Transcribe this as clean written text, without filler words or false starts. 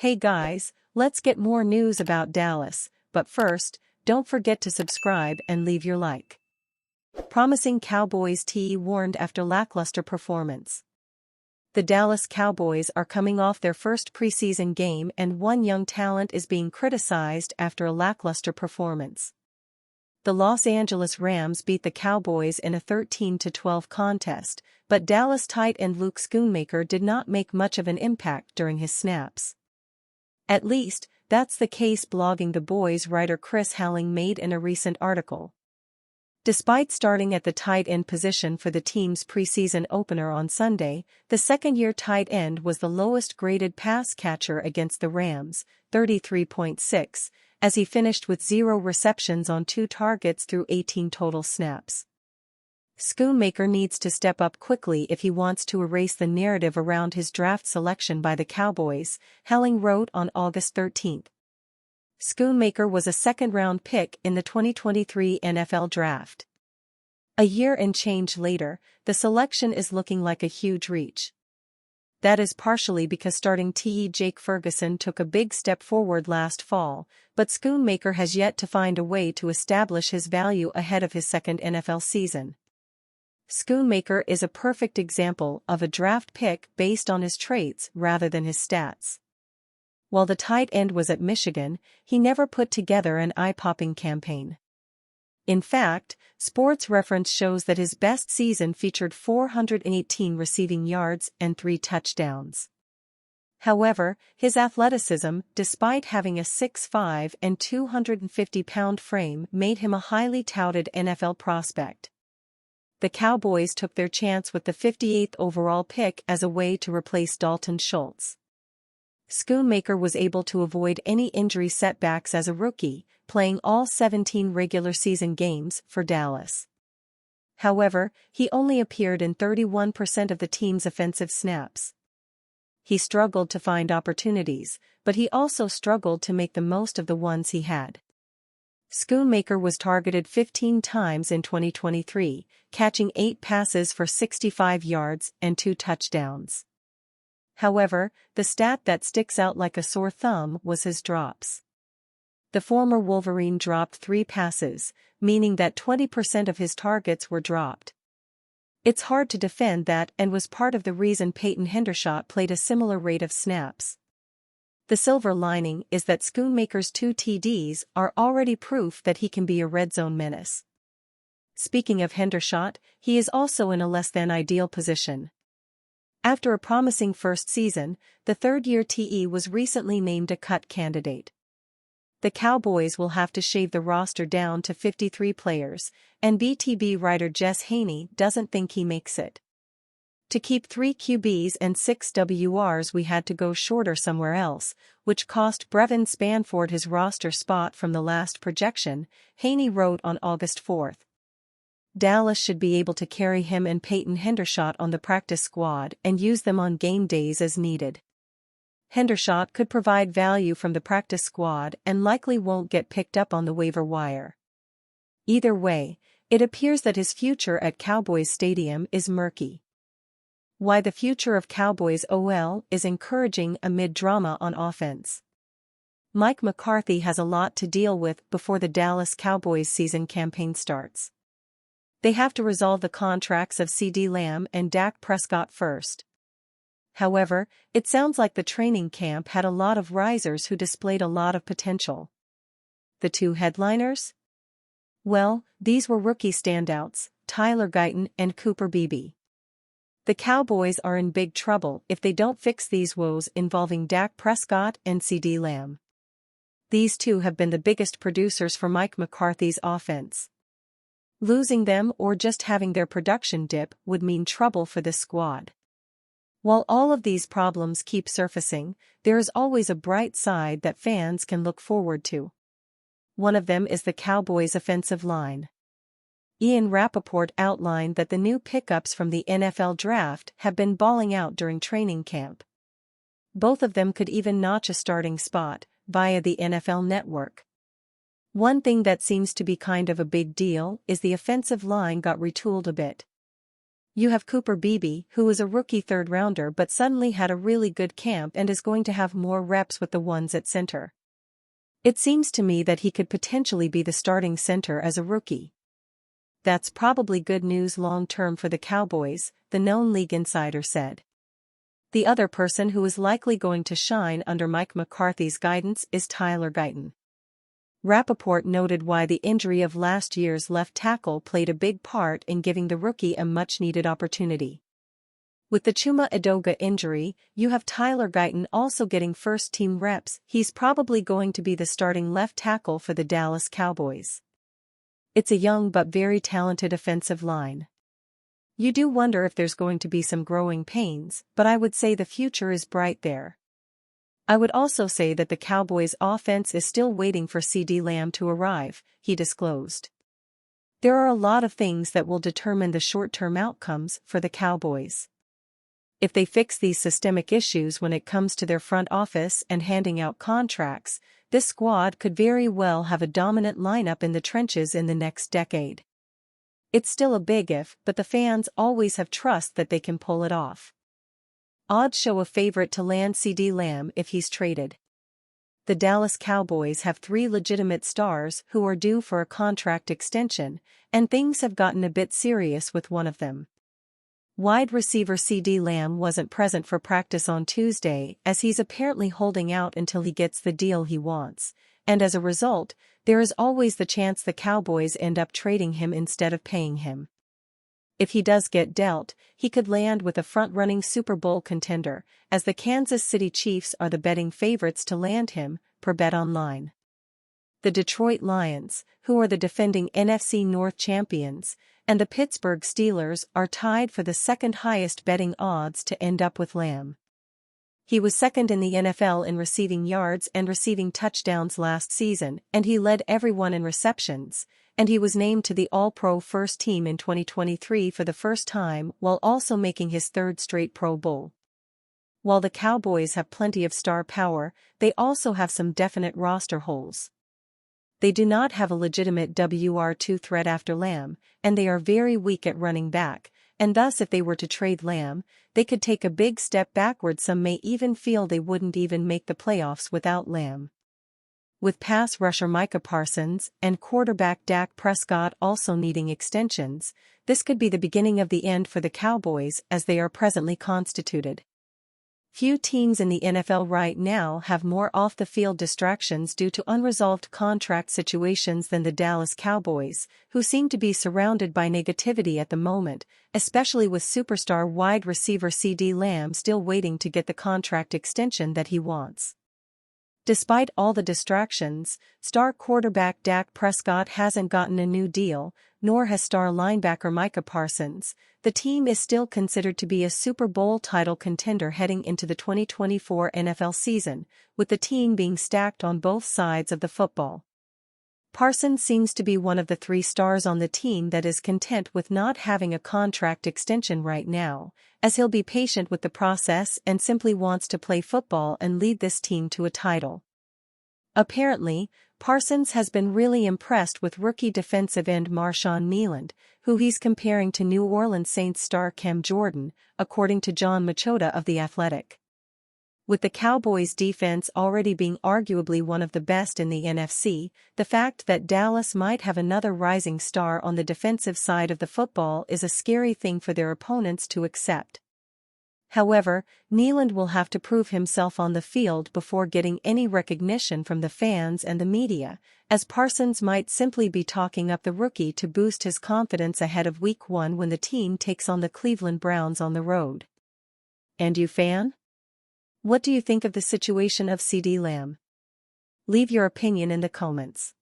Hey guys, let's get more news about Dallas, but first, don't forget to subscribe and leave your like. Promising Cowboys TE warned after lackluster performance. The Dallas Cowboys are coming off their first preseason game and one young talent is being criticized after a lackluster performance. The Los Angeles Rams beat the Cowboys in a 13-12 contest, but Dallas tight end Luke Schoonmaker did not make much of an impact during his snaps. At least, that's the case blogging the Boys writer Chris Halling made in a recent article. Despite starting at the tight end position for the team's preseason opener on Sunday, the second-year tight end was the lowest-graded pass catcher against the Rams, 33.6, as he finished with 0 receptions on 2 targets through 18 total snaps. Schoonmaker needs to step up quickly if he wants to erase the narrative around his draft selection by the Cowboys, Halling wrote on August 13. Schoonmaker was a second-round pick in the 2023 NFL Draft. A year and change later, the selection is looking like a huge reach. That is partially because starting TE Jake Ferguson took a big step forward last fall, but Schoonmaker has yet to find a way to establish his value ahead of his second NFL season. Schoonmaker is a perfect example of a draft pick based on his traits rather than his stats. While the tight end was at Michigan, he never put together an eye-popping campaign. In fact, Sports Reference shows that his best season featured 418 receiving yards and 3 touchdowns. However, his athleticism, despite having a 6'5" and 250-pound frame, made him a highly touted NFL prospect. The Cowboys took their chance with the 58th overall pick as a way to replace Dalton Schultz. Schoonmaker was able to avoid any injury setbacks as a rookie, playing all 17 regular season games for Dallas. However, he only appeared in 31% of the team's offensive snaps. He struggled to find opportunities, but he also struggled to make the most of the ones he had. Schoonmaker was targeted 15 times in 2023, catching 8 passes for 65 yards and 2 touchdowns. However, the stat that sticks out like a sore thumb was his drops. The former Wolverine dropped 3 passes, meaning that 20% of his targets were dropped. It's hard to defend that and was part of the reason Peyton Hendershot played a similar rate of snaps. The silver lining is that Schoonmaker's 2 TDs are already proof that he can be a red zone menace. Speaking of Hendershot, he is also in a less-than-ideal position. After a promising first season, the third-year TE was recently named a cut candidate. The Cowboys will have to shave the roster down to 53 players, and BTB writer Jess Haney doesn't think he makes it. To keep 3 QBs and 6 WRs we had to go shorter somewhere else, which cost Brevin Spanford his roster spot from the last projection, Haney wrote on August 4. Dallas should be able to carry him and Peyton Hendershot on the practice squad and use them on game days as needed. Hendershot could provide value from the practice squad and likely won't get picked up on the waiver wire. Either way, it appears that his future at Cowboys Stadium is murky. Why the future of Cowboys OL is encouraging amid drama on offense. Mike McCarthy has a lot to deal with before the Dallas Cowboys season campaign starts. They have to resolve the contracts of Ceedee and Dak Prescott first. However, it sounds like the training camp had a lot of risers who displayed a lot of potential. The 2 headliners? Well, these were rookie standouts, Tyler Guyton and Cooper Beebe. The Cowboys are in big trouble if they don't fix these woes involving Dak Prescott and Ceedee Lamb. These 2 have been the biggest producers for Mike McCarthy's offense. Losing them or just having their production dip would mean trouble for this squad. While all of these problems keep surfacing, there is always a bright side that fans can look forward to. One of them is the Cowboys' offensive line. Ian Rappaport outlined that the new pickups from the NFL Draft have been balling out during training camp. Both of them could even notch a starting spot via the NFL Network. One thing that seems to be kind of a big deal is the offensive line got retooled a bit. You have Cooper Beebe, who is a rookie third-rounder but suddenly had a really good camp and is going to have more reps with the ones at center. It seems to me that he could potentially be the starting center as a rookie. That's probably good news long-term for the Cowboys, the known league insider said. The other person who is likely going to shine under Mike McCarthy's guidance is Tyler Guyton. Rappaport noted why the injury of last year's left tackle played a big part in giving the rookie a much-needed opportunity. With the Chuma Edoga injury, you have Tyler Guyton also getting first-team reps. He's probably going to be the starting left tackle for the Dallas Cowboys. It's a young but very talented offensive line. You do wonder if there's going to be some growing pains, but I would say the future is bright there. I would also say that the Cowboys' offense is still waiting for Ceedee Lamb to arrive, he disclosed. There are a lot of things that will determine the short-term outcomes for the Cowboys. If they fix these systemic issues when it comes to their front office and handing out contracts, this squad could very well have a dominant lineup in the trenches in the next decade. It's still a big if, but the fans always have trust that they can pull it off. Odds show a favorite to land Ceedee Lamb if he's traded. The Dallas Cowboys have 3 legitimate stars who are due for a contract extension, and things have gotten a bit serious with one of them. Wide receiver Ceedee Lamb wasn't present for practice on Tuesday as he's apparently holding out until he gets the deal he wants, and as a result, there is always the chance the Cowboys end up trading him instead of paying him. If he does get dealt, he could land with a front-running Super Bowl contender, as the Kansas City Chiefs are the betting favorites to land him, per BetOnline. The Detroit Lions, who are the defending NFC North champions, and the Pittsburgh Steelers are tied for the second-highest betting odds to end up with Lamb. He was second in the NFL in receiving yards and receiving touchdowns last season, and he led everyone in receptions, and he was named to the All-Pro First Team in 2023 for the first time while also making his 3rd straight Pro Bowl. While the Cowboys have plenty of star power, they also have some definite roster holes. They do not have a legitimate WR2 threat after Lamb, and they are very weak at running back, and thus if they were to trade Lamb, they could take a big step backward. Some may even feel they wouldn't even make the playoffs without Lamb. With pass rusher Micah Parsons and quarterback Dak Prescott also needing extensions, this could be the beginning of the end for the Cowboys as they are presently constituted. Few teams in the NFL right now have more off-the-field distractions due to unresolved contract situations than the Dallas Cowboys, who seem to be surrounded by negativity at the moment, especially with superstar wide receiver Ceedee Lamb still waiting to get the contract extension that he wants. Despite all the distractions, star quarterback Dak Prescott hasn't gotten a new deal, nor has star linebacker Micah Parsons. The team is still considered to be a Super Bowl title contender heading into the 2024 NFL season, with the team being stacked on both sides of the football. Parsons seems to be one of the 3 stars on the team that is content with not having a contract extension right now, as he'll be patient with the process and simply wants to play football and lead this team to a title. Apparently, Parsons has been really impressed with rookie defensive end Marshawn Kneeland, who he's comparing to New Orleans Saints star Cam Jordan, according to John Machota of The Athletic. With the Cowboys' defense already being arguably one of the best in the NFC, the fact that Dallas might have another rising star on the defensive side of the football is a scary thing for their opponents to accept. However, Kneeland will have to prove himself on the field before getting any recognition from the fans and the media, as Parsons might simply be talking up the rookie to boost his confidence ahead of Week 1 when the team takes on the Cleveland Browns on the road. And you, fan? What do you think of the situation of Ceedee Lamb? Leave your opinion in the comments.